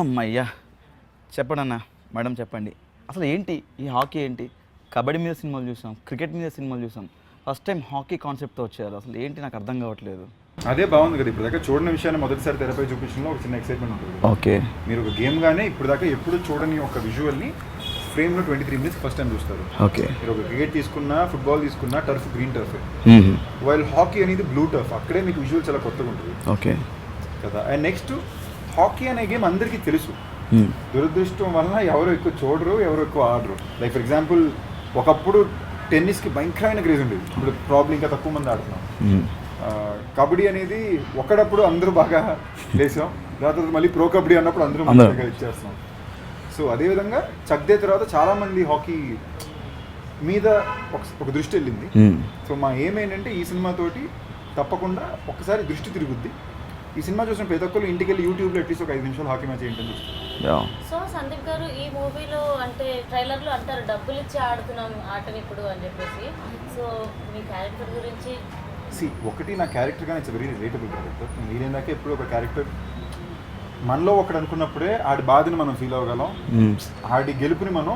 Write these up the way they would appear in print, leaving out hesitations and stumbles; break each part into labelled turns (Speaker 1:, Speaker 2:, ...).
Speaker 1: అమ్మయ్యా చెప్పండి అన్న మేడం చెప్పండి అసలు ఏంటి ఈ హాకీ ఏంటి కబడ్డీ మీద సినిమాలు చూసాం క్రికెట్ మీద సినిమాలు చూసాం ఫస్ట్ టైం హాకీ కాన్సెప్ట్తో వచ్చారు అసలు ఏంటి నాకు అర్థం కావట్లేదు
Speaker 2: అదే బాగుంది కదా ఇప్పుడు దాకా చూడని విషయాన్ని మొదటిసారి తెరపై చూపించడంలో ఒక చిన్న ఎక్సైట్మెంట్ ఉంటుంది.
Speaker 1: ఓకే
Speaker 2: మీరు ఒక గేమ్ గానే ఇప్పుడు దాకా ఎప్పుడు చూడని ఒక విజువల్ని ఫ్రేమ్లో 23 minutes ఫస్ట్ టైం చూస్తారు.
Speaker 1: ఓకే
Speaker 2: మీరు ఒక క్రికెట్ తీసుకున్నా ఫుట్బాల్ తీసుకున్నా turf green turf, while hockey అనేది బ్లూ టర్ఫ్, అక్కడే మీకు విజువల్ చాలా కొత్తగా ఉంటుంది.
Speaker 1: ఓకే
Speaker 2: కదా. అండ్ నెక్స్ట్ హాకీ అనే గేమ్ అందరికీ తెలుసు, దురదృష్టం వలన ఎవరు ఎక్కువ చూడరు, ఎవరు ఎక్కువ ఆడరు. లైక్ ఫర్ ఎగ్జాంపుల్ ఒకప్పుడు టెన్నిస్కి భయంకరమైన క్రేజ్ ఉండేది, ఇప్పుడు ప్రాబ్లం ఇంకా తక్కువ మంది ఆడుతున్నాం. కబడ్డీ అనేది ఒకడప్పుడు అందరూ బాగా లేసాం, తర్వాత మళ్ళీ ప్రో కబడ్డీ అన్నప్పుడు అందరూ మంచిగా ఇచ్చేస్తాం. సో అదేవిధంగా చక్దే తర్వాత చాలామంది హాకీ మీద ఒక దృష్టి వెళ్ళింది. సో మా ఏమేంటంటే ఈ సినిమాతోటి తప్పకుండా ఒకసారి దృష్టి తిరుగుద్ది. ఈ సినిమా చూసిన ప్రతి ఒక్కరు ఇంటికి వెళ్ళి యూట్యూబ్లో అట్లీస్ట్ ఒక 5 నిమిషాలు హాకీ మ్యాచ్ ఏంటని చూస్తారు.
Speaker 3: సో సందీప్ గారు ఈ మూవీలో అంటే ట్రైలర్లో అంటారు డబ్బులు ఇచ్చి ఆడుతున్నాం ఆటని ఇప్పుడు అని చెప్పేసి, సో మీ క్యారెక్టర్ గురించి
Speaker 2: ఒకటి నా క్యారెక్టర్ కానీ ఇట్స్ వెరీ రిలేటబుల్ క్యారెక్టర్. మీరేందాక ఎప్పుడు ఒక క్యారెక్టర్ మనలో ఒకటి అనుకున్నప్పుడే ఆడి బాధని మనం ఫీల్ అవ్వగలం, ఆడి గెలుపుని మనం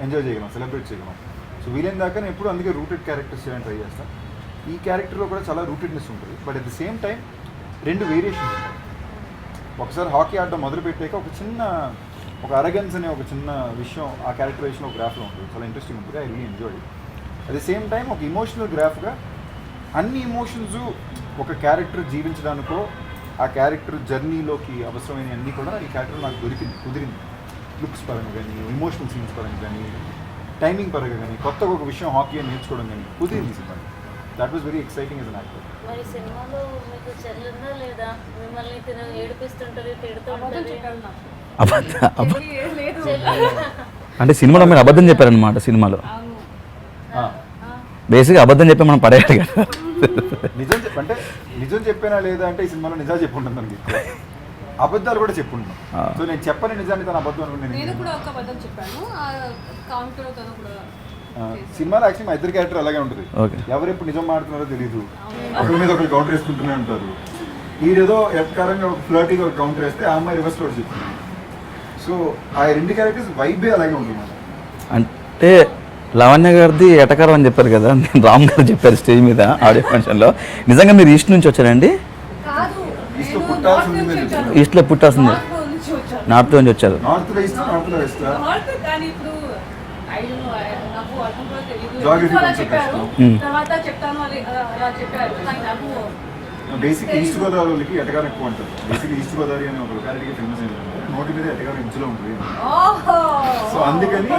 Speaker 2: ఎంజాయ్ చేయగలం, సెలబ్రేట్ చేయగలం. సో వీలైన దాకా నేను ఎప్పుడు అందుకే రూటెడ్ క్యారెక్టర్స్ చేయడానికి ట్రై చేస్తాను. ఈ క్యారెక్టర్లో కూడా చాలా రూటెడ్నెస్ ఉంటుంది, but at the same time 2 variations ఉంటాయి. ఒకసారి హాకీ ఆడడం మొదలుపెట్టాక ఒక అరగెన్స్ అనే ఒక చిన్న విషయం ఆ క్యారెక్టరైజేషన్ ఒక గ్రాఫ్లో ఉంటుంది, చాలా ఇంట్రెస్టింగ్ ఉంటుంది. I really enjoy. At the same time ఒక ఇమోషనల్ గ్రాఫ్గా అన్ని ఎమోషన్స్ ఒక క్యారెక్టర్ జీవించడానికో ఆ క్యారెక్టర్ జర్నీలోకి అవసరమైన అన్నీ కూడా ఈ క్యారెక్టర్ నాకు కుదిరింది. లుక్స్ పరంగా కానీ, ఎమోషనల్ సీన్స్ పరంగా కానీ, టైమింగ్ పరంగా కానీ, కొత్తగా ఒక విషయం హాకీ అని నేర్చుకోవడం కానీ కుదిరింది cinema. That was very exciting as an actor.
Speaker 3: మరి సినిమాలో మీకు చెల్లుందా లేదా? మిమ్మల్ని ఏడిపిస్తుంటుంది, తిడుతుంటుంది.
Speaker 1: అంటే సినిమాలో మీరు అబద్ధం చెప్పారనమాట. సినిమాలో బేసిక్గా అబద్ధం చెప్పి మనం పడేయాలి కదా.
Speaker 2: నిజం చెప్పానా లేదా అంటే ఈ సినిమాలో నిజాలు చెప్పుంటాను మనకి, అబద్ధాలు కూడా చెప్పుంటాను. సో నేను చెప్పని నిజాన్ని తన అబద్ధం అనుకుంటే సినిమాలో యాక్చువల్లీ మా ఇద్దరు క్యారెక్టర్ అలాగే ఉంటుంది. ఎవరెప్పుడు నిజం మాడుతున్నారో తెలియదు, ఒకరి మీద ఒకరు కౌంటర్ వేసుకుంటూనే ఉంటారు. ఈడేదో ఎక్కడంగా ఒక ఫ్లర్టీగా ఒక కౌంటర్ వేస్తే ఆ అమ్మాయి రివర్స్ లో చెప్తుంది. సో ఆ 2 క్యారెక్టర్స్ వైబే అలాగే ఉంటుంది.
Speaker 1: అంటే లావణ్య గారిది ఎటకారం అని చెప్పారు కదా, రామ్ గారు చెప్పారు స్టేజ్ మీద ఆడియో ఫంక్షన్లో. నిజంగా మీరు ఈస్ట్ నుంచి వచ్చారండి? ఈస్ట్లో పుట్టాల్సింది, నార్త్ నుంచి వచ్చారు.
Speaker 2: బేసిక్ ఈస్ట్ గోదావరి వాళ్ళకి ఎటకారం ఎక్కువ ఉంటుంది. బేసిక్ ఈస్ట్ గోదావరి అనే ఒక లొకాలిటీకి ఫేమస్ ఏంటంటే నోటి మీద ఎటకారం ఇంచులో ఉంటుంది. సో అందుకని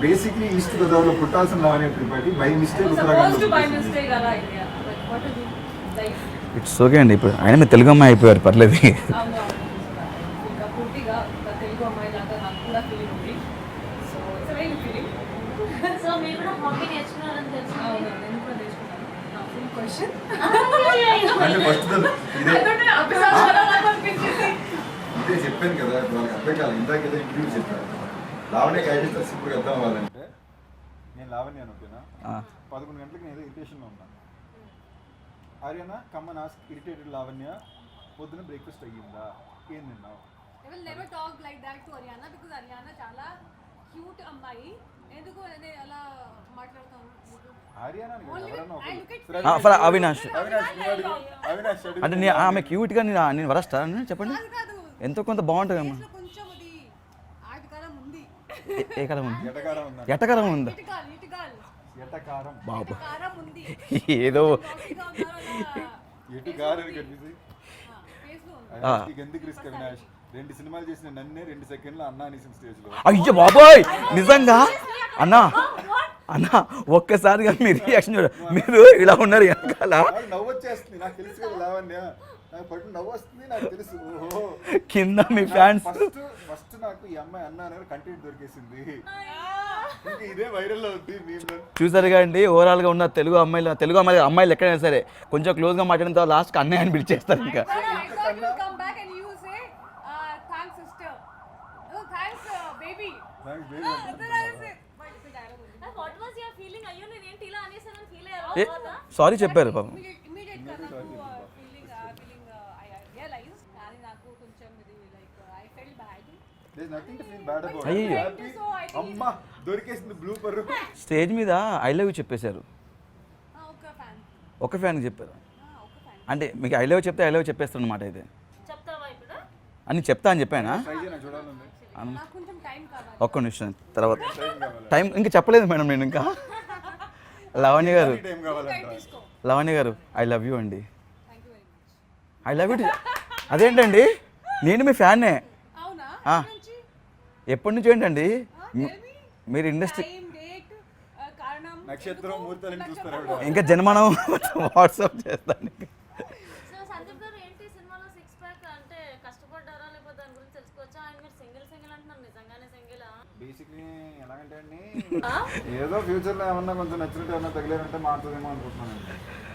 Speaker 2: బేసిక్లీ ఈస్ట్ గోదావరిలో పుట్టాల్సిన Lavanya Tripathi by mistake
Speaker 1: it's okay అండి. ఇప్పుడు ఆయన మీరు తెలుగు అమ్మాయి అయిపోయారు, పర్లేదు.
Speaker 2: ఇదే చెప్పాను కదా, వాళ్ళకి అర్థం కాదు. ఇందాక ఏదో ఇంటర్వ్యూ చెప్పాను లావణ్య క్యారెక్టర్స్ ఇప్పుడు అర్థం అవ్వాలంటే. నేను లావణ్య ఓకేనా, 11 గంటలకు నేను ఏదో ఇరిటేషన్లో ఉన్నాను. ఆర్యనా కమ్మన్ ఆస్క్ ఇరిటేటెడ్ లావణ్య, పొద్దున బ్రేక్ఫాస్ట్ అయ్యిందా, ఏం తిన్నావు?
Speaker 4: I will never talk like that to Ariana because Ariana చాలా క్యూట్ అమ్మాయి. ఎందుకు అనే అలా మాట్లాడతాను?
Speaker 1: అవినాష్ అంటే ఆమె క్యూట్గా నేను వరస్తా చెప్పండి, ఎంతో కొంత బాగుంటుంది అమ్మా. ఏ కాలం ఉంది? ఎటకారం ఉందా? బాబు ఏదో
Speaker 2: రెండు సినిమాలు చేసిన నన్నే 2 సెకండ్లు అన్నా అనేసిన స్టేజ్ లో.
Speaker 1: అయ్యో బాబోయ్, నిజంగా అన్నా అన్నా ఒక్కసారిగా మీ రియాక్షన్ చూడ, మీరు ఇలా ఉన్నారు వెనకాల.
Speaker 2: నవ్వు వచ్చేస్తుంది నాకు తెలుసు కదా లావణ్య, నాకు పట్టు నవ్వు వస్తుంది నాకు తెలుసు.
Speaker 1: కింద మీ ఫ్యాన్స్
Speaker 2: ఫస్ట్ నాకు ఈ అమ్మాయి అన్నా కంటెంట్ దొరికేసింది, ఇదే వైరల్ అవుతుంది.
Speaker 1: చూసారుగా అండి, ఓవరాల్గా ఉన్న తెలుగు అమ్మాయిలు ఎక్కడైనా సరే కొంచెం క్లోజ్గా మాట్లాడిన తర్వాత లాస్ట్కి అన్నయ్య అని పిలిచేస్తారు. ఇంకా సారీ చెప్పారు పాపం.
Speaker 2: There's nothing to feel bad about.
Speaker 1: అయ్యో.
Speaker 2: Happy. అమ్మా దొరికేసింది బ్లూపర్.
Speaker 1: స్టేజ్ మీద ఐ లవ్ యూ చెప్పేశారు,
Speaker 4: ఒక ఫ్యాన్
Speaker 1: ఒక ఫ్యాన్కి చెప్పారు.
Speaker 4: ఒక ఫ్యాన్
Speaker 1: అంటే మీకు ఐ లవ్ చెప్తే ఐ లవ్ చెప్పేస్తాను అనమాట అయితే
Speaker 3: చెప్తావా ఇప్పుడు?
Speaker 1: అని చెప్తా అని చెప్పానా?
Speaker 2: ట్రై చేయనా చూడాలండి.
Speaker 4: నాకు కొంచెం టైం కావాలి.
Speaker 1: ఒక్క నిమిషం తర్వాత టైం ఇంకా చెప్పలేదు మేడం నేను ఇంకా. లవణ్య గారు,
Speaker 2: టైం కావాలంట.
Speaker 4: తీసుకో.
Speaker 1: లవణ్య గారు ఐ లవ్ యూ అండి.
Speaker 4: Thank you very much.
Speaker 1: I love you. అదేంటండి నేను మీ ఫ్యాన్నే.
Speaker 4: అవునా?
Speaker 1: ఆ.
Speaker 4: నుంచి
Speaker 1: ఎప్పటి నుంచి ఏంటండి మీరు ఇండస్ట్రీ
Speaker 4: టైం డేట్ కారణం
Speaker 2: నక్షత్రం ముహూర్తాలను చూస్తారు ఆవిడ.
Speaker 1: ఇంకా జన్మనం వాట్సాప్ చేస్తాను.
Speaker 3: సో సందీప్ గారు ఏంటి సినిమాలో సిక్స్ ప్యాక్ అంటే కష్టపడ్డారా లేకపోతే దాని గురించి తెలుసుకోవచ్చా? ఆయన మీరు సింగిల్ అంటున్నారు, నిజంగానే సింగిలా?
Speaker 2: బేసిక్లీ ఎలాగంటే అండి ఏదో ఫ్యూచర్లో ఏమన్నా కొంచెం నచ్చినట్టు ఏమన్నా తగిలేదంటే మారుతుందేమో అనుకుంటున్నాను.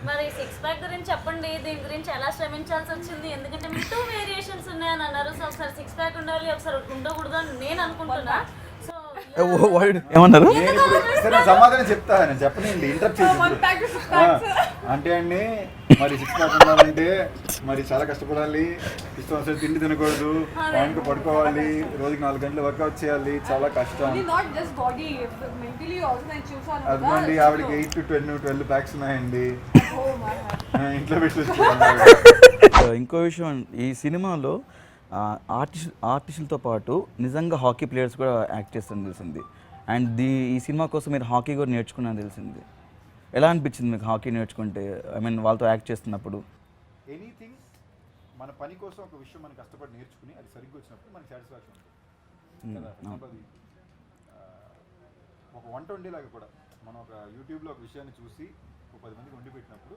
Speaker 3: మరి సిక్స్ ప్యాక్ గురించి చెప్పండి, దీని గురించి ఎలా శ్రమించాల్సి వచ్చింది? ఎందుకంటే మీకు 2 వేరియేషన్స్ ఉన్నాయని అన్నారు. సో ఒకసారి సిక్స్ ప్యాక్ ఉండాలి, ఒకసారి ఉండకూడదు అని నేను అనుకుంటున్నా. సో
Speaker 1: ఏమన్నారు?
Speaker 2: నేను ఇప్పుడు సరే సమాధానం చెప్తా, నేను చెప్పనండి ఇంటరప్ట్
Speaker 4: One pack to
Speaker 2: చేసి.
Speaker 4: six packs.
Speaker 2: అంటే అండి మరి 6 ప్యాక్ ఉండాలంటే మరి చాలా కష్టపడాలి, ఇష్టం వస్తే తిండి తినకూడదు, టైంకి పడుకోవాలి, రోజుకి 4 గంటలు వర్కౌట్ చేయాలి, చాలా కష్టం.
Speaker 4: Only not just body, mentally also నేను చూసాను.
Speaker 2: అదిగోండి ఆవిడకి 8 to 12 ప్యాక్స్ ఉన్నాయండి.
Speaker 4: Oh my God.
Speaker 2: ఇంట్లో పెట్టి
Speaker 1: ఇంకో విషయం, ఈ సినిమాలో ఆర్టిస్టులతో పాటు నిజంగా హాకీ ప్లేయర్స్ కూడా యాక్ట్ చేస్తారని తెలిసింది. అండ్ ఈ సినిమా కోసం మీరు హాకీ కూడా నేర్చుకున్నారని తెలిసింది. ఎలా అనిపించింది మీకు హాకీ నేర్చుకుంటే? ఐ మీన్ వాళ్ళతో యాక్ట్ చేస్తున్నప్పుడు.
Speaker 2: ఎనీథింగ్ మన పని కోసం ఒక విషయం మనం కష్టపడి నేర్చుకుని అది సరిగ్గా వచ్చినప్పుడు మనకి సాటిస్ఫాక్షన్ ఉంటుంది కదా. For example, ఒక వంట వండేలాగా కూడా మనం ఒక యూట్యూబ్లో ఒక విషయాన్ని చూసి ఒక 10 మందికి వండి పెట్టినప్పుడు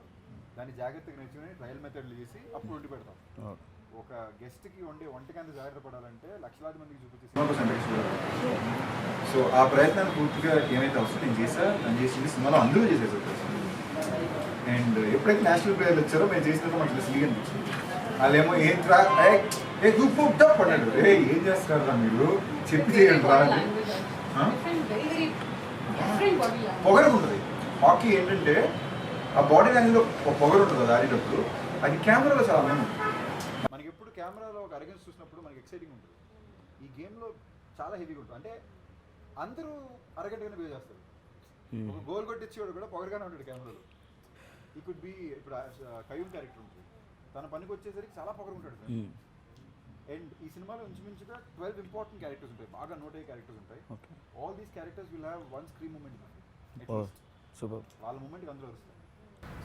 Speaker 2: దాన్ని జాగ్రత్తగా నేర్చుకుని ట్రయల్ మెథడ్లు చేసి అప్పుడు వండి పెడతాం. ఒక గెస్ట్కి వంటకి అంత జాగ్రత్త పడాలంటే లక్షలాది మందికి చూపించి సో ఆ ప్రయత్నాన్ని పూర్తిగా ఏమైతే అవసరం నేను చేసింది సినిమాలో అందరూ చేసేసారు. అండ్ ఎప్పుడైతే నేషనల్ ప్లేయర్లు వచ్చారో మేము చేసినప్పుడు మనకి సిలిగా అనిపించింది. వాళ్ళేమో ఏం రా పడ్డాడు, ఏం చేస్తారా మీరు చెప్పి చేయండి రా అని. పొగరు ఉంటుంది హాకీ ఏంటంటే ఆ బాడీ లాంగ్వేజ్లో ఒక పొగరు ఉంటుంది అది ఆడేటప్పుడు, అది కెమెరాలో చాలా మేము మనకి ఎప్పుడు కెమెరాలో ఒక అరగెన్స్ చూసినప్పుడు మనకి ఎక్సైటింగ్ ఉంటుంది. ఈ గేమ్లో చాలా హెవీగా ఉంటుంది. అంటే అందరూ అరగంటగానే బిహేవ్ చేస్తారు. ఒక గోల్ కొట్టించేవాడు కూడా పొగరుగానే ఉంటాడు కెమెరాలో. ఈ కుడ్ బి ఇప్పుడు కయూమ్ క్యారెక్టర్ ఉంటుంది, తన పనికి వచ్చేసరికి చాలా పొగరు ఉంటాడు. అండ్ ఈ సినిమాలో ఇంచుమించుగా 12 ఇంపార్టెంట్ క్యారెక్టర్స్ ఉంటాయి, బాగా నోట్ అయ్యే క్యారెక్టర్స్ ఉంటాయి. All these characters will have one screen moment.
Speaker 1: Super.
Speaker 2: వాళ్ళ మూమెంట్కి అందరూ వస్తారు.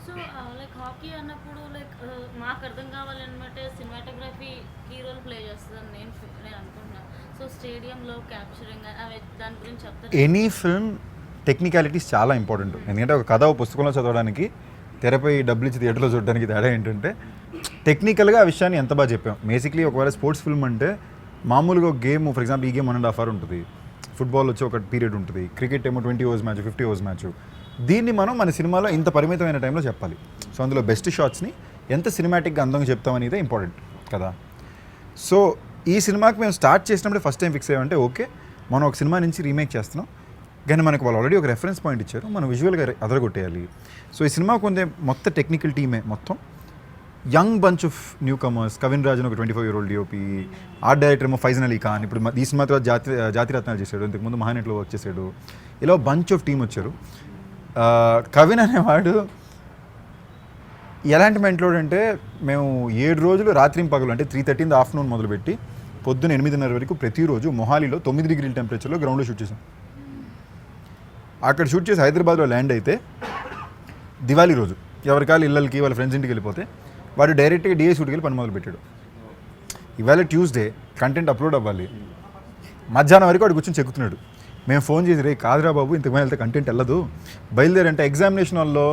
Speaker 3: సో లైక్ హాకీ అన్నప్పుడు లైక్ మాకు అర్థం కావాలన్నమాట సినిమాటోగ్రఫీ కీ రోల్ ప్లే చేస్తుందని నేను అనుకుంటున్నాను. సో స్టేడియంలో క్యాప్చరింగ్ అవి దాని గురించి చెప్తాను.
Speaker 2: ఎనీ ఫిల్మ్ టెక్నికాలిటీస్ చాలా ఇంపార్టెంట్. ఎందుకంటే ఒక కథ పుస్తకంలో చదవడానికి తెరపై డబ్బులు ఇచ్చి థియేటర్లో చూడడానికి తేడా ఏంటంటే టెక్నికల్గా ఆ విషయాన్ని ఎంత బాగా చెప్పాం. బేసిక్లీ ఒకవేళ స్పోర్ట్స్ ఫిల్మ్ అంటే మామూలుగా ఒక గేమ్, ఫర్ ఎగ్జాంపుల్ ఈ గేమ్ 1.5 hours ఉంటుంది, ఫుట్బాల్ వచ్చి ఒక పీరియడ్ ఉంటుంది, క్రికెట్ ఏమో 20 overs మ్యాచ్, 50 overs మ్యాచ్. దీన్ని మనం మన సినిమాలో ఇంత పరిమితమైన టైంలో చెప్పాలి. సో అందులో బెస్ట్ షాట్స్ని ఎంత సినిమాటిక్గా అందంగా చెప్తామనేదే ఇంపార్టెంట్ కదా. సో ఈ సినిమాకి మేము స్టార్ట్ చేసినప్పుడు ఫస్ట్ టైం ఫిక్స్ అయ్యామంటే ఓకే మనం ఒక సినిమా నుంచి రీమేక్ చేస్తున్నాం, కానీ మనకు వాళ్ళు ఆల్రెడీ ఒక రెఫరెన్స్ పాయింట్ ఇచ్చారు, మనం విజువల్గా అదరగొట్టేయాలి. సో ఈ సినిమా కొంచెం మొత్తం టెక్నికల్ టీమే, మొత్తం young bunch of new comers. Kavin Rajan ఒక 25-year-old డిఓపి, ఆర్ట్ డైరెక్టర్ ఏమో ఫైజన్ అలీ ఖాన్, ఇప్పుడు ఈ సినిమా తర్వాత జాతిరత్నాలు చేశాడు, ఇంతకుముందు మహానటిలో వర్క్ చేశాడు. ఇలా బంచ్ ఆఫ్ టీం వచ్చారు. కవిన్ అనేవాడు ఎలాంటి మెంట్లోడ్ అంటే మేము 7 రోజులు రాత్రి పగలు అంటే 3:30 in the afternoon మొదలుపెట్టి పొద్దున్న 8:30 వరకు ప్రతిరోజు మొహాలీలో 9 degrees టెంపరేచర్లో గ్రౌండ్లో షూట్ చేసాం. అక్కడ షూట్ చేసి హైదరాబాద్లో ల్యాండ్ అయితే దివాళీ రోజు ఎవరికాలు ఇళ్ళకి వాళ్ళ ఫ్రెండ్స్ ఇంటికి వెళ్ళిపోతే వాడు డైరెక్ట్గా డిఏ షూట్కి వెళ్ళి పని మొదలు పెట్టాడు. ఇవాళ ట్యూస్డే కంటెంట్ అప్లోడ్ అవ్వాలి, మధ్యాహ్నం వరకు వాడు కూర్చొని చెక్కుతున్నాడు. మేము ఫోన్ చేసి రే కాదురా బాబు ఇంతకుమంది వెళ్తే కంటెంట్ వెళ్ళదు, బయలుదేరంటే ఎగ్జామినేషన్ హాల్లో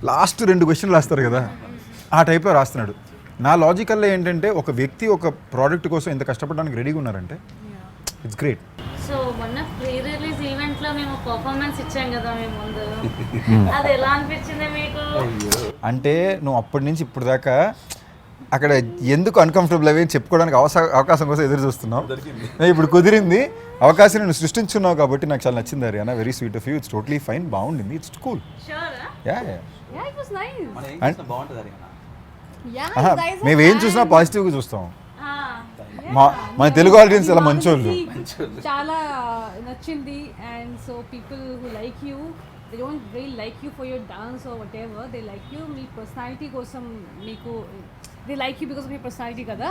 Speaker 2: లాస్ట్ 2 questions రాస్తారు కదా ఆ టైప్లో రాస్తున్నాడు. నా లాజికల్లో ఏంటంటే ఒక వ్యక్తి ఒక ప్రోడక్ట్ కోసం ఎంత కష్టపడడానికి రెడీగా ఉన్నారంటే ఇట్స్ గ్రేట్.
Speaker 3: సో మొన్న ప్రీ రిలీజ్ ఈవెంట్లో మేము పర్ఫార్మెన్స్ ఇచ్చాం కదా మేము ముందు, అది ఎలా అనిపించింది మీకు?
Speaker 2: అంటే నువ్వు అప్పటి నుంచి ఇప్పుడు దాకా అక్కడ ఎందుకు అన్కంఫర్టబుల్ అవి చెప్పుకోవడానికి అవకాశం కోసం ఎదురు చూస్తున్నావు, ఇప్పుడు కుదిరింది, అవకాశం నువ్వు సృష్టించున్నావు కాబట్టి నాకు చాలా నచ్చింది. Ariyana very sweet of you, it's totally fine, బాగుండింది, it's cool.
Speaker 4: Yeah, it was nice.
Speaker 1: బాగుంటుంది.
Speaker 4: Yeah, guys.
Speaker 2: మేము ఏం చూసినా పాజిటివ్గా చూస్తాం. మన తెలుగు ఆడియన్స్ చాలా మంచోళ్ళు.
Speaker 4: చాలా నచ్చింది. And so people who like you, they don't real like you for your dance or what ever, they like you me personality కోసం. మీకు they like you because of me personality కదా.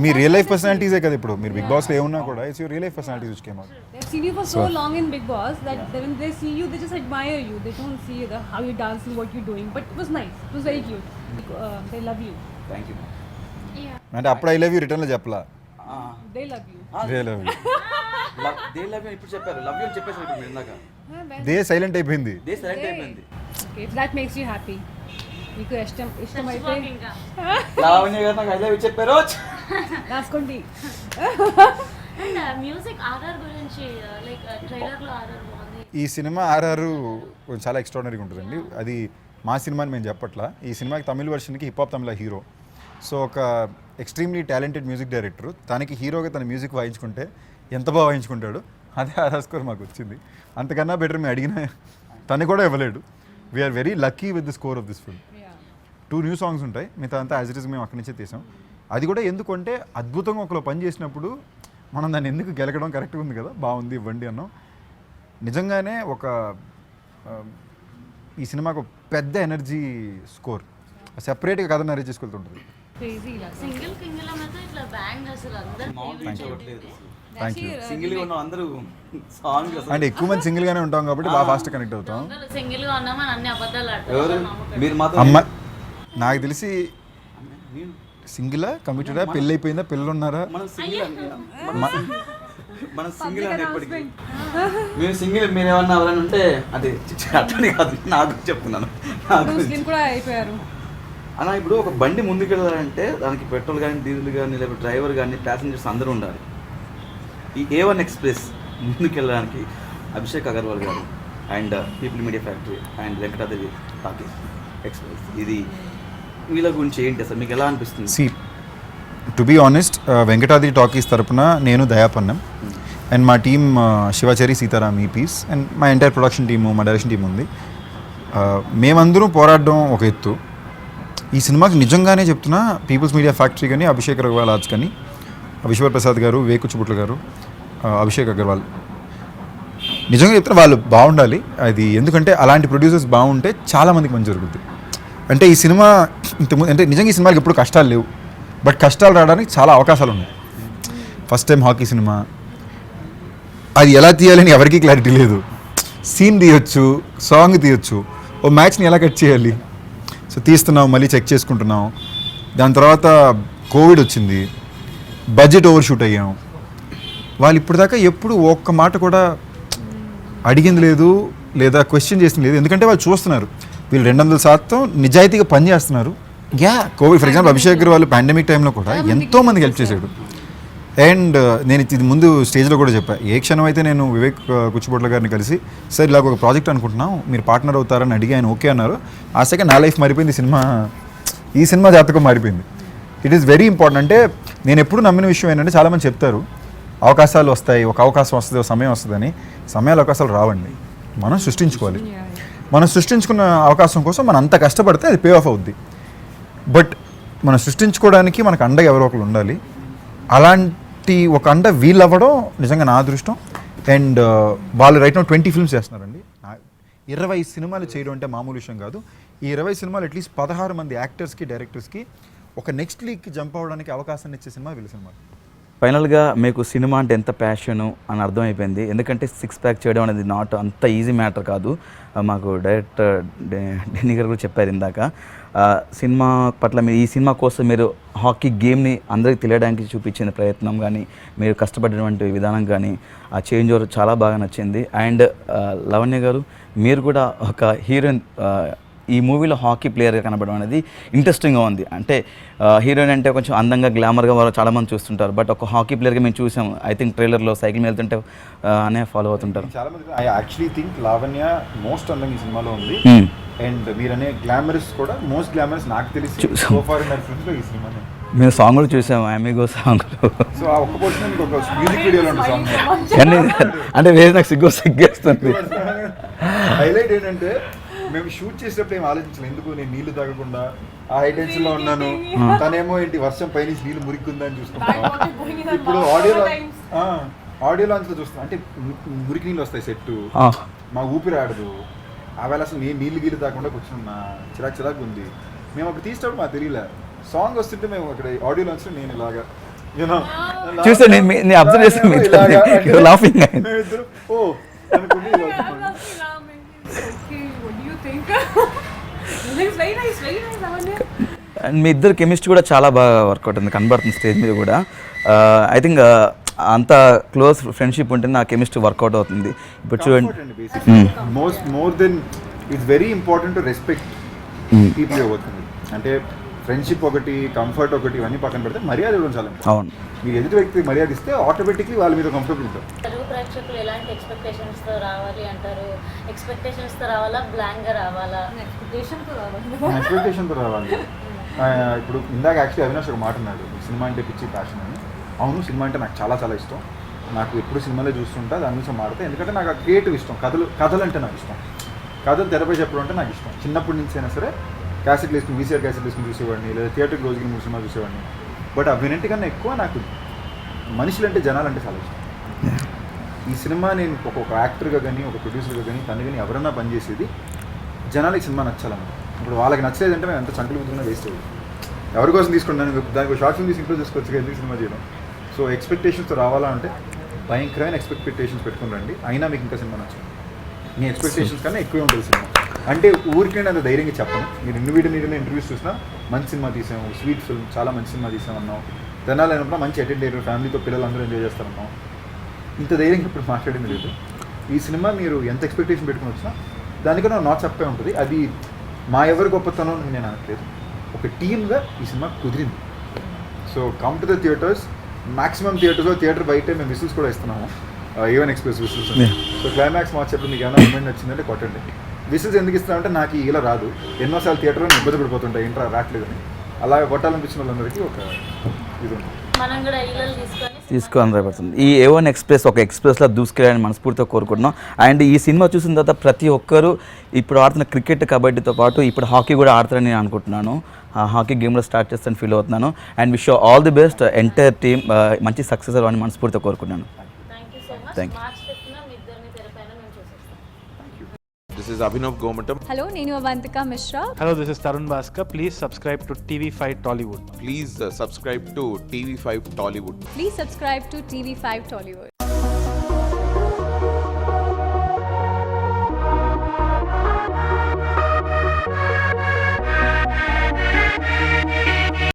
Speaker 2: మీ రియల్ లైఫ్ పర్సనాలిటీసే కదా ఇప్పుడు మీరు big బాస్లో ఏమున్నా కూడా it's your real life personalities which came out.
Speaker 4: They've seen you for so long in Big Boss that when they see you, they just admire you. They don't see how you dance and what you're doing. But it was nice. It was very cute. They love you.
Speaker 1: Thank you.
Speaker 2: అంటే అప్పుడు I love you రిటర్న్లో చెప్పలా.
Speaker 4: They love you.
Speaker 2: They love you.
Speaker 1: They love you ఇప్పుడు చెప్పారు, love you అని చెప్పేసి మీరు ఇందాక.
Speaker 2: దే సైలెంట్ అయిపోయింది.
Speaker 1: దే సైలెంట్ అయిపోయింది.
Speaker 4: Okay, if that makes you happy. మీకు ఇష్టమైతే
Speaker 3: ఇంకా
Speaker 1: లావణ్య గారు నాకు ఐ లవ్ యూ చెప్పారు.
Speaker 4: రాసుకోండి.
Speaker 3: అండ్ మ్యూజిక్ ఆర్ఆర్ గురించి లైక్ ట్రైలర్లో ఆర్ఆర్ బాగుంది.
Speaker 2: ఈ సినిమా ఆర్ఆర్ చాలా ఎక్స్ట్రాడినరీగా ఉంటుందండి. అది మా సినిమా అని మేము చెప్పట్లా. ఈ సినిమాకి తమిళ వర్షన్కి హిప్ హాప్ తమిళ హీరో. సో ఒక ఎక్స్ట్రీమ్లీ టాలెంటెడ్ మ్యూజిక్ డైరెక్టర్ తనకి హీరోగా తన మ్యూజిక్ వాయించుకుంటే ఎంత బాగా వాయించుకుంటాడు. అదే ఆర్ఆర్ స్కోర్ మాకు వచ్చింది. అంతకన్నా బెటర్ మేము అడిగిన తను కూడా ఇవ్వలేడు. We are very lucky with the score of this film. 2 new songs ఉంటాయి, మిగతా అంతా యాజ్ ఇట్ ఈస్ మేము అక్కడి నుంచే తీసాం. అది కూడా ఎందుకంటే అద్భుతంగా ఒకలో పని చేసినప్పుడు మనం దాన్ని ఎందుకు గెలకడం కరెక్ట్గా ఉంది కదా, బాగుంది ఇవ్వండి అన్నాం. నిజంగానే ఒక ఈ సినిమాకు పెద్ద ఎనర్జీ స్కోర్ సెపరేట్గా కథ నరేట్ చేసుకెళ్తుంటుంది.
Speaker 3: సింగిల్ కింగిల్ అయితే ఇట్లా బ్యాంగ్ అసలు అందరూ
Speaker 2: థ్యాంక్ యూ.
Speaker 1: సింగిల్ గా ఉన్న అందరూ సాంగ్
Speaker 2: అంటే ఎక్కువ మంది సింగిల్గానే ఉంటాం కాబట్టి బాగా ఫాస్ట్ కనెక్ట్ అవుతాం.
Speaker 3: సింగిల్ గా ఉన్నామని అన్ని అబద్ధాలు
Speaker 1: ఎవరు
Speaker 3: ఆడుతున్నారు.
Speaker 1: మీరు మాత్రం
Speaker 2: అమ్మ నాకు తెలిసి సింగిలా కమిటెడా పెళ్ళి అయిపోయిందా పిల్లలు ఉన్నారా?
Speaker 1: మనం సింగిల్ మనం సింగిల్ అని ఎప్పటికీ మేము సింగిల్. మీరు ఏమన్నా ఎవరైనా ఉంటే అది అట్లని కాదు, నాకు చెప్తున్నాను.
Speaker 4: కూడా అయిపోయారు
Speaker 1: అలా ఇప్పుడు ఒక బండి ముందుకు వెళ్ళాలంటే దానికి పెట్రోల్ కానీ డీజిల్ కానీ లేకపోతే డ్రైవర్ కానీ ప్యాసింజర్స్ అందరూ ఉండాలి. ఈ A1 ఎక్స్ప్రెస్ ముందుకు వెళ్ళడానికి Abhishek Agarwal garu and people media factory and Venkatadri talkies express, ఇది వీళ్ళ గురించి ఏంటి అసలు మీకు ఎలా అనిపిస్తుంది?
Speaker 2: సి to be honest, Venkatadri talkies తరపున నేను దయాపన్నం అండ్ మా టీమ్ శివాచారి సీతారాం ఈపీస్ అండ్ మా ఎంటైర్ ప్రొడక్షన్ టీము మా డైరెక్షన్ టీం ఉంది. మేమందరం పోరాడడం ఒక ఎత్తు. ఈ సినిమాకి నిజంగానే చెప్తున్నా పీపుల్స్ మీడియా ఫ్యాక్టరీ కానీ అభిషేక్ అగర్వాల్ ఆర్ట్స్ కానీ విశ్వర్ ప్రసాద్ గారు, వేకుచుబుట్ల గారు, అభిషేక్ అగర్వాల్ నిజంగా చెప్తున్నా వాళ్ళు బాగుండాలి. అది ఎందుకంటే అలాంటి ప్రొడ్యూసర్స్ బాగుంటే చాలామందికి మంచి జరుగుతుంది. అంటే ఈ సినిమా అంటే నిజంగా ఈ సినిమాకి ఎప్పుడు కష్టాలు లేవు, బట్ కష్టాలు రావడానికి చాలా అవకాశాలు ఉన్నాయి. ఫస్ట్ టైం హాకీ సినిమా, అది ఎలా తీయాలని ఎవరికీ క్లారిటీ లేదు. సీన్ తీయొచ్చు, సాంగ్ తీయొచ్చు, ఓ మ్యాచ్ని ఎలా కట్ చేయాలి. సో తీస్తున్నాం, మళ్ళీ చెక్ చేసుకుంటున్నాం. దాని తర్వాత కోవిడ్ వచ్చింది, బడ్జెట్ ఓవర్ షూట్ అయ్యాం. వాళ్ళు ఇప్పటిదాకా ఎప్పుడు ఒక్క మాట కూడా అడిగింది లేదు లేదా క్వశ్చన్ చేసింది లేదు. ఎందుకంటే వాళ్ళు చూస్తున్నారు వీళ్ళు 200% నిజాయితీగా పనిచేస్తున్నారు. Covid for example Abhishek Agarwal pandemic టైంలో కూడా ఎంతో మందికి హెల్ప్ చేశాడు. అండ్ నేను ఇది ముందు స్టేజ్లో కూడా చెప్పాను, ఏ క్షణం అయితే నేను వివేక్ కుచ్చిబొట్ల గారిని కలిసి సార్ ఇలాగ ఒక ప్రాజెక్ట్ అనుకుంటున్నాం, మీరు పార్ట్నర్ అవుతారని అడిగి ఆయన ఓకే అన్నారు. ఆ సెకండ్ నా లైఫ్ మారిపోయింది, ఈ సినిమా జాతకం మారిపోయింది. It is very important. అంటే నేను ఎప్పుడు నమ్మిన విషయం ఏంటంటే చాలామంది చెప్తారు అవకాశాలు వస్తాయి, ఒక అవకాశం వస్తుంది, ఒక సమయం వస్తుందని. సమయాలు అవకాశాలు రావండి, మనం సృష్టించుకోవాలి. మనం సృష్టించుకున్న అవకాశం కోసం మనం అంత కష్టపడితే అది పే ఆఫ్ అవుద్ది. బట్ మనం సృష్టించుకోవడానికి మనకు అండగా ఎవరో ఒకరు ఉండాలి. అలాంటి ఒక అండ వీళ్ళు అవ్వడం నిజంగా నా అదృష్టం. అండ్ వాళ్ళు రైట్ నౌ 20 ఫిల్మ్స్ చేస్తున్నారండి. 20 సినిమాలు చేయడం అంటే మామూలు విషయం కాదు. ఈ 20 సినిమాలు అట్లీస్ట్ 16 మంది యాక్టర్స్కి, డైరెక్టర్స్కి ఒక నెక్స్ట్ లీగ్కి జంప్ అవ్వడానికి అవకాశాన్ని ఇచ్చే సినిమా వీళ్ళ సినిమా.
Speaker 1: ఫైనల్గా మీకు సినిమా అంటే ఎంత ప్యాషను అని అర్థమైపోయింది. ఎందుకంటే 6 ప్యాక్ చేయడం అనేది నాట్ అంత ఈజీ మ్యాటర్ కాదు. మాకు డైరెక్టర్ డెన్నీ గారు కూడా చెప్పారు ఇందాక. సినిమా పట్ల మీరు ఈ సినిమా కోసం మీరు హాకీ గేమ్ని అందరికీ తెలియడానికి చూపించిన ప్రయత్నం కానీ, మీరు కష్టపడినటువంటి విధానం కానీ, ఆ చేంజ్ ఓవర్ చాలా బాగా నచ్చింది. అండ్ లవణ్య గారు, మీరు కూడా ఒక హీరోయిన్ ఈ మూవీలో హాకీ ప్లేయర్గా కనబడడం అనేది ఇంట్రెస్టింగ్గా ఉంది. అంటే హీరోయిన్ అంటే కొంచెం అందంగా గ్లామర్గా వాళ్ళు చాలామంది చూస్తుంటారు, బట్ ఒక హాకీ ప్లేయర్గా మేము చూసాం. ఐ థింక్ ట్రైలర్లో సైకిల్ మీద వెళ్తుంటే అనే ఫాలో అవుతుంటారు.
Speaker 2: చాలామంది I actually think Lavanya most అందంగా ఈ సినిమాలో ఉంది. అండ్ మీరనే గ్లామరస్ కూడా మోస్ట్ గ్లామరస్ నాకు తెలిసి సో ఫార్ ఇన్ ఫిల్మ్స్లో ఈ సినిమానే.
Speaker 1: మేము సాంగ్ కూడా చూసాము, అమిగో సాంగ్లో.
Speaker 2: సో ఆ ఒక్క పోర్షన్ ఒక మ్యూజిక్ వీడియోలో ఉంటుంది సాంగ్.
Speaker 1: అంటే వేరే నాకు సిగ్గేస్తుంది.
Speaker 2: హైలైట్ ఏంటంటే మేము షూట్ చేసేటప్పుడు ఏం ఆలోచించలేదు, ఎందుకు నేను నీళ్లు తాగకుండా ఆ హై టెన్షన్ లో ఉన్నాను, తనేమో ఏంటి వర్షం పైనుంచి నీళ్ళు మురికిందని చూసుకుంటాం. ఇప్పుడు ఆడియో లాంచ్ లో చూస్తాం అంటే మురికి నీళ్ళు వస్తాయి సెట్, మా ఊపిరి ఆడదు. అవేళ అసలు నేను నీళ్ళు గీళ్ళు తాగకుండా కూర్చున్నా, చిరాకు ఉంది. మేము అప్పుడు తీసేటప్పుడు మాకు తెలియలే, సాంగ్ వస్తుంటే మేము అక్కడ ఆడియో లాంచ్ లో నేను ఇలాగా
Speaker 1: చూస్తే నేను అబ్జర్వ్ చేస్తాను లాఫింగ్
Speaker 2: మేమిద్దరు ఓ అనుకుని
Speaker 4: Okay, what do you think? It's very nice, Lavanya.
Speaker 1: And మీ ఇద్దరు కెమిస్ట్రీ కూడా చాలా బాగా వర్కౌట్ ఉంది, కనబడుతుంది స్టేజ్ మీద కూడా. ఐ థింక్ అంత క్లోజ్ ఫ్రెండ్షిప్ ఉంటే నా కెమిస్ట్రీ వర్కౌట్ అవుతుంది. ఇప్పుడు చూడండి,
Speaker 2: more than it's very important to respect people your working with. అంటే ఫ్రెండ్షిప్ ఒకటి, కంఫర్ట్ ఒకటి, ఇవన్నీ పక్కన పెడితే మర్యాద ఇవ్వడం చాలా important.
Speaker 1: అవును,
Speaker 2: మీరు ఎదుటి వ్యక్తికి మర్యాద ఇస్తే ఆటోమేటిక్లీ వాళ్ళ మీద కంఫర్టబుల్ ఉంటారు.
Speaker 3: తెలుగు ప్రేక్షకులు ఎలాంటి ఎక్స్పెక్టేషన్స్తో రావాలి అంటారు? ఎక్స్పెక్టేషన్స్తో రావాలా, బ్లాంక్గా రావాలా?
Speaker 4: Expectation-తో రావాలి.
Speaker 2: ఎక్స్పెక్టేషన్తో రావాలి. ఇప్పుడు ఇందాక యాక్చువల్లీ అవినాష్ ఒక మాట అన్నాడు, సినిమా అంటే పిచ్చి ప్యాషన్ అని. అవును, సినిమా అంటే నాకు చాలా చాలా ఇష్టం. నాకు ఎప్పుడు సినిమాలో చూస్తుంటా, దాని గురించి మాట్లాడతా. ఎందుకంటే నాకు క్రియేటివ్ ఇష్టం, కథలు అంటే నాకు ఇష్టం. కథలు తెరపై చెప్పడం అంటే నాకు ఇష్టం. చిన్నప్పటి నుంచి అయినా సరే క్యాసెట్ వేసుకుని, వీసీఆర్ క్యాసెట్ వేసుకుని చూసేవాడిని, లేదా థియేటర్కి రోజుకి 3 సినిమా చూసేవాడిని. బట్ అవినెంటికన్నా ఎక్కువ నాకు మనుషులంటే, జనాలంటే చాలా ఇష్టం. ఈ సినిమా నేను ఒక యాక్టర్గా కానీ, ఒక ప్రొడ్యూసర్గా కానీ, తను కానీ ఎవరన్నా పనిచేసేది జనాలకి సినిమా నచ్చాలన్నమాట. ఇప్పుడు వాళ్ళకి నచ్చలేదంటే మేము ఎంత చంకలు కుదురున్నా వేస్ట్ అవ్వదు. ఎవరి కోసం తీసుకుంటాను, దానికి షార్ట్ ఫిల్మ్ తీసి ఇంట్లో తీసుకోవచ్చు, ఎందుకు సినిమా చేయడం. సో ఎక్స్పెక్టేషన్స్తో రావాలా అంటే భయంకరమైన ఎక్స్పెక్టేషన్స్ పెట్టుకుని రండి, అయినా మీకు ఇంకా సినిమా నచ్చదు. మీ ఎక్స్పెక్టేషన్స్ కన్నా ఎక్కువే ఉంటుంది సినిమా. అంటే ఊరికే అంత ధైర్యంగా చెప్పను. మీరు ఇండివిజువల్ ఇంటర్వ్యూస్ చూసినా మంచి సినిమా తీసాము, స్వీట్ ఫిల్మ్, చాలా మంచి సినిమా తీసామన్నాం, తెనాలి అయినప్పుడు మంచి అటెండ్ అయ్యారు, ఫ్యామిలీతో పిల్లలందరూ ఎంజాయ్ చేస్తారన్నాం. ఇంత ధైర్యంగా ఇప్పుడు మాట్లాడింది లేదు. ఈ సినిమా మీరు ఎంత ఎక్స్పెక్టేషన్ పెట్టుకుని వచ్చినా దానికన్నా నా చెప్పే ఉంటుంది. అది మా ఎవరి గొప్పతనం అని నేను అనట్లేదు, ఒక టీమ్గా ఈ సినిమా కుదిరింది. So come to the theatres. Maximum థియేటర్స్లో, థియేటర్ బయటే మేము విసిల్స్ కూడా ఇస్తున్నాము, even express whistles. So climax మార్చేప్పుడు మీకు ఏమైనా మూమెంట్ వచ్చిందంటే కొట్టండి. విసిల్స్ ఎందుకు ఇస్తామంటే నాకు ఇలా రాదు, ఎన్నోసార్లు థియేటర్లో ఇబ్బంది పడిపోతుంటాయి, ఇంట్రా రావట్లేదని. అలాగే కొట్టాలనిపించిన వాళ్ళందరికీ ఒక ఇది ఉంటుంది.
Speaker 3: మనం కూడా ఇళ్ళలు
Speaker 1: తీసుకొని రాబడుతుంది. ఈ A1 ఎక్స్ప్రెస్ ఒక ఎక్స్ప్రెస్లో దూసుకెళ్ళాలని మనస్ఫూర్తిగా కోరుకుంటున్నాం. అండ్ ఈ సినిమా చూసిన తర్వాత ప్రతి ఒక్కరూ ఇప్పుడు ఆడుతున్న క్రికెట్, కబడ్డీతో పాటు ఇప్పుడు హాకీ కూడా ఆడతారని నేను అనుకుంటున్నాను. హాకీ గేమ్లో స్టార్ట్ చేస్తాను ఫీల్ అవుతున్నాను. And wish all the best, entire team మంచి సక్సెస్ అవ్వాలని మనస్ఫూర్తిగా కోరుకుంటున్నాను.
Speaker 3: Thank you so much.
Speaker 1: Thank you.
Speaker 3: March 5న మీ ఇద్దరిని తెరపైన మేము చూసేస్తాం.
Speaker 5: This is Abhinav Gomatam.
Speaker 6: Hello, Nenu Avantika Mishra.
Speaker 7: Hello, this is Tarun Bhaskar. Please subscribe to TV5 Tollywood.
Speaker 5: Please subscribe to TV5 Tollywood.
Speaker 6: Please subscribe to TV5 Tollywood.